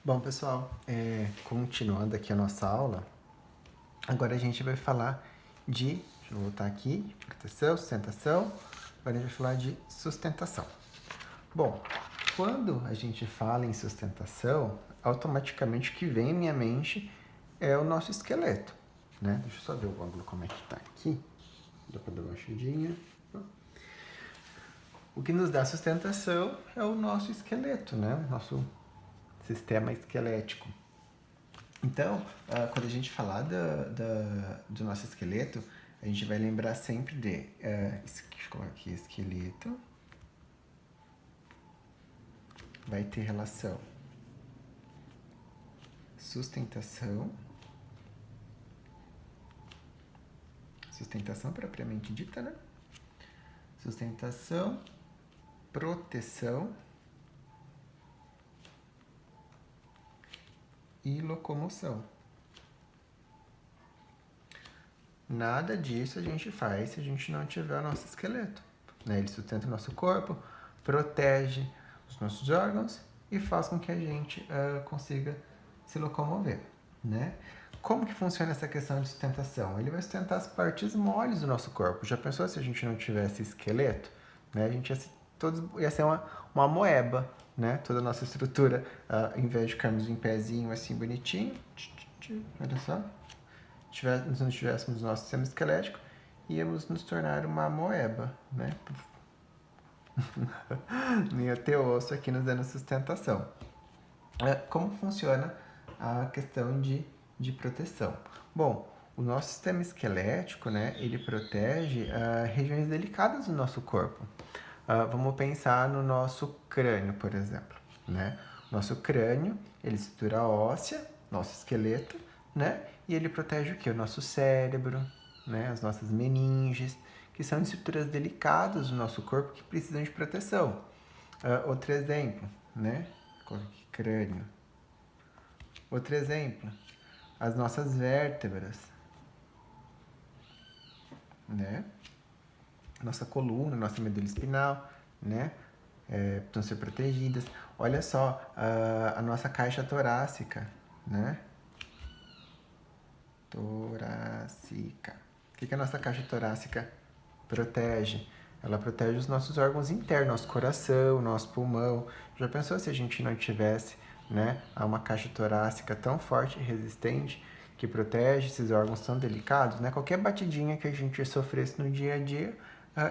Bom, pessoal, continuando aqui a nossa aula, agora a gente vai falar deixa eu voltar aqui, proteção, sustentação, agora a gente vai falar de sustentação. Bom, quando a gente fala em sustentação, automaticamente o que vem em minha mente é o nosso esqueleto, né? Deixa eu só ver o ângulo como é que tá aqui, dá pra dar uma achadinha. O que nos dá sustentação é o nosso esqueleto, né? Nosso sistema esquelético. Então, quando a gente falar do nosso esqueleto, a gente vai lembrar sempre deixa eu colocar aqui, esqueleto vai ter relação sustentação propriamente dita, né? Sustentação, proteção e locomoção. Nada disso a gente faz se a gente não tiver o nosso esqueleto, né? Ele sustenta o nosso corpo, protege os nossos órgãos e faz com que a gente consiga se locomover, né? Como que funciona essa questão de sustentação? Ele vai sustentar as partes moles do nosso corpo. Já pensou se a gente não tivesse esqueleto? Né? A gente ia ser uma moeba, né? Toda a nossa estrutura, em vez de ficarmos em pezinho assim bonitinho, olha só, se não tivéssemos nosso sistema esquelético, íamos nos tornar uma moeba, né? Não ia ter osso aqui nos dando sustentação. Como funciona a questão de proteção? Bom, o nosso sistema esquelético, né, ele protege regiões delicadas do nosso corpo. Vamos pensar no nosso crânio, por exemplo, né? Nosso crânio, ele é estrutura óssea, nosso esqueleto, né? E ele protege o quê? O nosso cérebro, né? As nossas meninges, que são estruturas delicadas do nosso corpo que precisam de proteção. Outro exemplo, né? Crânio. Outro exemplo, as nossas vértebras, né? Nossa coluna, nossa medula espinal, né? Precisam ser protegidas. Olha só, a nossa caixa torácica, né? Torácica. O que a nossa caixa torácica protege? Ela protege os nossos órgãos internos, nosso coração, nosso pulmão. Já pensou se a gente não tivesse, né, uma caixa torácica tão forte e resistente que protege esses órgãos tão delicados, né? Qualquer batidinha que a gente sofresse no dia a dia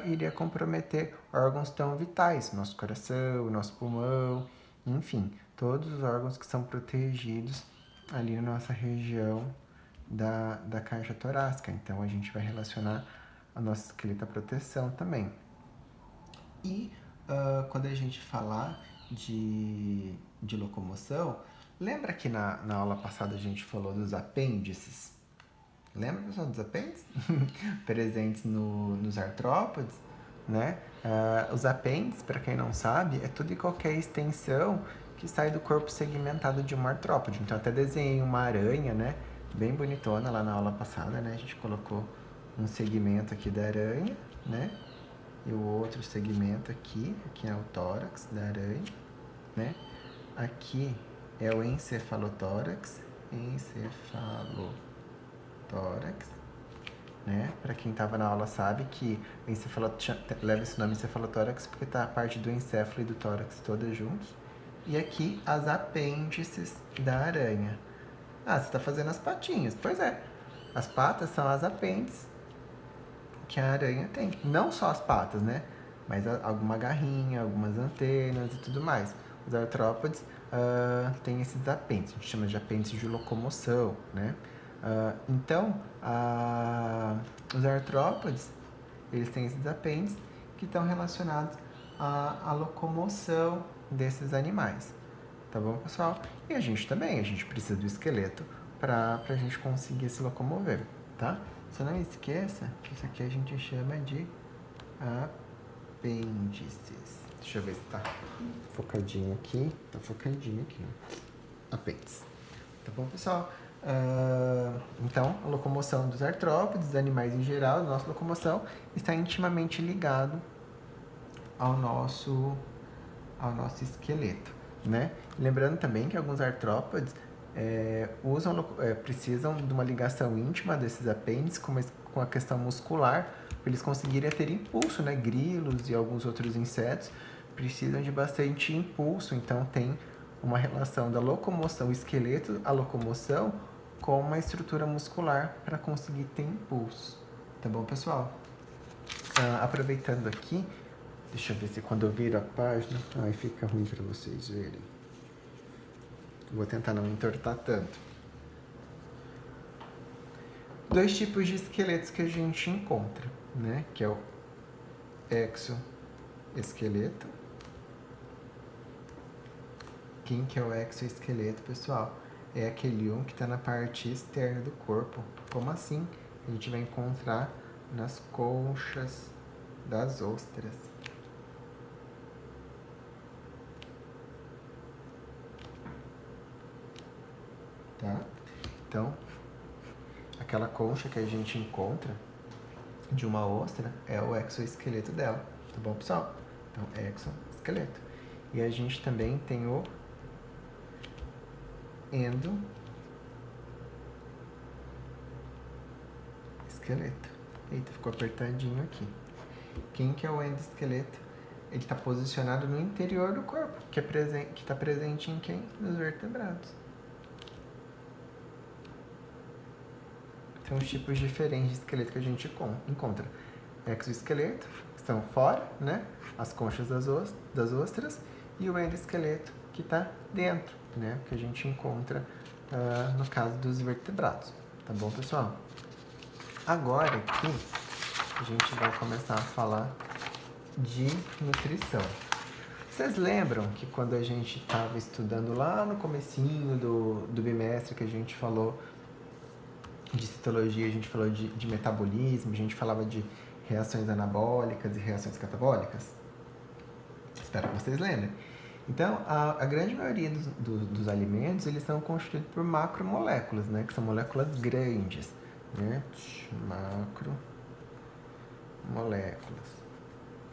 iria comprometer órgãos tão vitais, nosso coração, nosso pulmão, enfim, todos os órgãos que são protegidos ali na nossa região da caixa torácica. Então a gente vai relacionar a nossa esqueleto à proteção também. E quando a gente falar de locomoção, lembra que na aula passada a gente falou dos apêndices? Lembra, pessoal, dos apêndices? Presentes nos artrópodes, né? Os apêndices, para quem não sabe, é tudo e qualquer extensão que sai do corpo segmentado de um artrópode. Então, até desenhei uma aranha, né? Bem bonitona lá na aula passada, né? A gente colocou um segmento aqui da aranha, né? E o outro segmento aqui é o tórax da aranha, né? Aqui é o encefalotórax, né? Para quem estava na aula sabe que o leva esse nome encefalotórax porque tá a parte do encéfalo e do tórax todas juntos. E aqui as apêndices da aranha. Você está fazendo as patinhas. Pois é, as patas são as apêndices que a aranha tem. Não só as patas, né? Mas alguma garrinha, algumas antenas e tudo mais. Os artrópodes têm esses apêndices, a gente chama de apêndices de locomoção, né? Então, os artrópodes, eles têm esses apêndices que estão relacionados à locomoção desses animais. Tá bom, pessoal? E a gente também, a gente precisa do esqueleto para a gente conseguir se locomover, tá? Só não esqueça que isso aqui a gente chama de apêndices. Deixa eu ver se tá focadinho aqui. Tá focadinho aqui. Apêndice. Tá bom, pessoal? Então, a locomoção dos artrópodes, dos animais em geral, a nossa locomoção, está intimamente ligado ao nosso esqueleto, né? Lembrando também que alguns artrópodes precisam de uma ligação íntima desses apêndices com a questão muscular, para eles conseguirem ter impulso, né? Grilos e alguns outros insetos precisam de bastante impulso, então tem uma relação da locomoção, o esqueleto, a locomoção, com uma estrutura muscular para conseguir ter impulso. Tá bom, pessoal? Aproveitando aqui, deixa eu ver se quando eu viro a página, aí fica ruim para vocês verem. Vou tentar não entortar tanto. Dois tipos de esqueletos que a gente encontra, né? Que é o exoesqueleto. Quem que é o exoesqueleto, pessoal? É aquele que está na parte externa do corpo. Como assim? A gente vai encontrar nas conchas das ostras. Tá? Então, aquela concha que a gente encontra de uma ostra é o exoesqueleto dela. Tá bom, pessoal? Então, exoesqueleto. E a gente também tem o endoesqueleto. Eita, ficou apertadinho aqui. Quem que é o endoesqueleto? Ele está posicionado no interior do corpo, que está presente em quem? Nos vertebrados. São os tipos diferentes de esqueleto que a gente encontra. Exoesqueleto, que estão fora, né? As conchas das ostras, e o endoesqueleto, que está dentro, né? Que a gente encontra no caso dos vertebrados. Tá bom, pessoal? Agora aqui, a gente vai começar a falar de nutrição. Vocês lembram que quando a gente estava estudando lá no comecinho do bimestre, que a gente falou de citologia, a gente falou de metabolismo, a gente falava de reações anabólicas e reações catabólicas? Espero que vocês lembrem. Então, a grande maioria dos alimentos, eles são constituídos por macromoléculas, né? Que são moléculas grandes, né? Macromoléculas,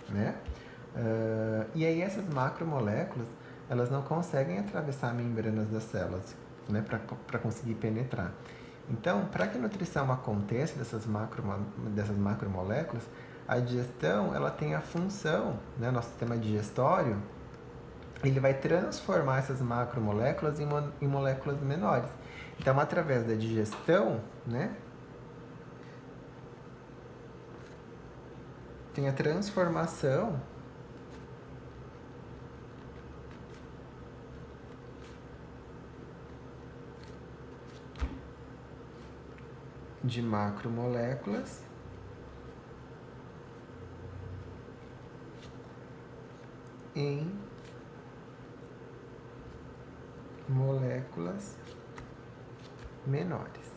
né? E aí essas macromoléculas, elas não conseguem atravessar membranas das células, né? Para conseguir penetrar. Então, para que a nutrição aconteça dessas macromoléculas, a digestão, ela tem a função, né? Nosso sistema digestório, ele vai transformar essas macromoléculas em moléculas menores. Então, através da digestão, né, tem a transformação de macromoléculas em moléculas menores,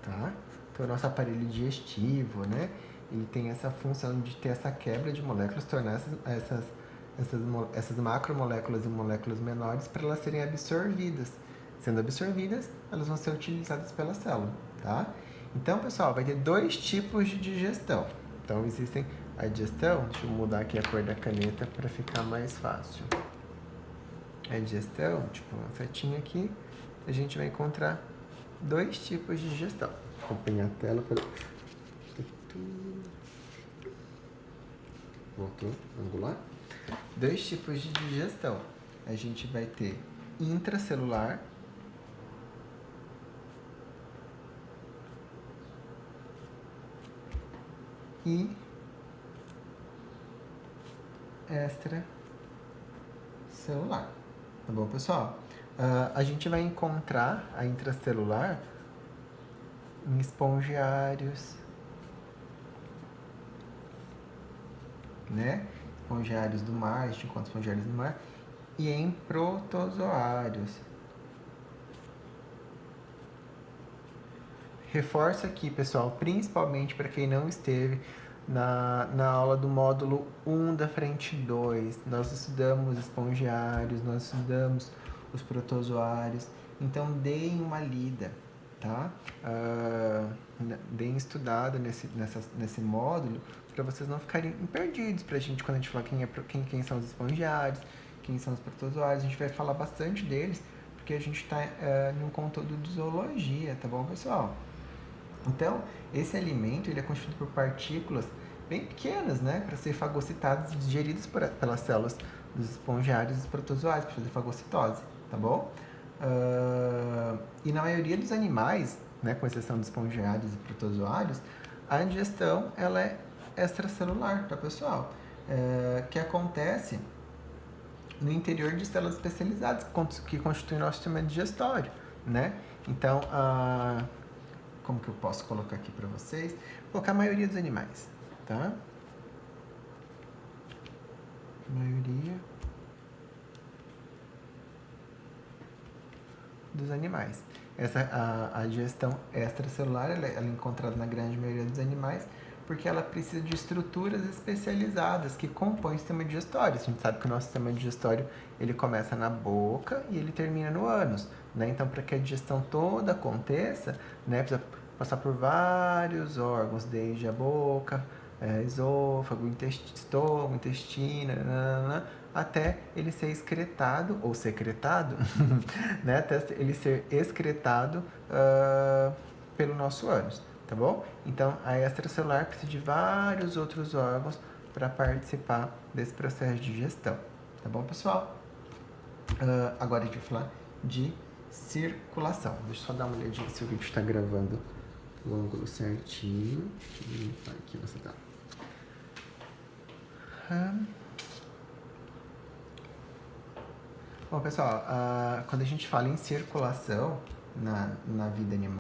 tá? Então, o nosso aparelho digestivo, né, ele tem essa função de ter essa quebra de moléculas, tornar essas macromoléculas em moléculas menores para elas serem absorvidas. Sendo absorvidas, elas vão ser utilizadas pela célula, tá? Então, pessoal, vai ter dois tipos de digestão. Então, existem a digestão, deixa eu mudar aqui a cor da caneta para ficar mais fácil. A digestão, tipo uma setinha aqui, a gente vai encontrar dois tipos de digestão. Acompanhe a tela para... Voltou, angular. Dois tipos de digestão. A gente vai ter intracelular e extracelular. Tá bom, pessoal? A gente vai encontrar a intracelular em espongiários, né? Espongiários do mar, a gente encontra espongiários do mar, e em protozoários. Reforço aqui, pessoal, principalmente para quem não esteve na aula do módulo 1 da frente 2. Nós estudamos espongiários, nós estudamos os protozoários, então deem uma lida, tá? Deem estudada nesse módulo, para vocês não ficarem perdidos, pra gente, quando a gente falar quem são os espongiários, quem são os protozoários. A gente vai falar bastante deles, porque a gente está em um conteúdo de zoologia, tá bom, pessoal? Então, esse alimento ele é constituído por partículas bem pequenas, né, para ser fagocitadas e digeridas pelas células dos espongiários e dos protozoários, para fazer fagocitose, tá bom? E na maioria dos animais, né, com exceção dos espongiários e protozoários, a ingestão ela é extracelular, tá, pessoal? Que acontece no interior de células especializadas que constituem nosso sistema digestório, né? Então, como que eu posso colocar aqui para vocês? Vou colocar a maioria dos animais, tá? Maioria dos animais. A digestão extracelular ela é encontrada na grande maioria dos animais porque ela precisa de estruturas especializadas que compõem o sistema digestório. A gente sabe que o nosso sistema digestório ele começa na boca e ele termina no ânus, né? Então, para que a digestão toda aconteça, né, precisa passar por vários órgãos, desde a boca, esôfago, estômago, intestino, nanana, até ele ser excretado ou secretado, né? Até ele ser excretado pelo nosso ânus, tá bom? Então, a extracelular precisa de vários outros órgãos para participar desse processo de digestão, tá bom, pessoal? Agora a gente vai falar de circulação. Deixa eu só dar uma olhadinha se o vídeo está gravando o ângulo certinho. Aqui você tá. Bom, pessoal, quando a gente fala em circulação na vida animal,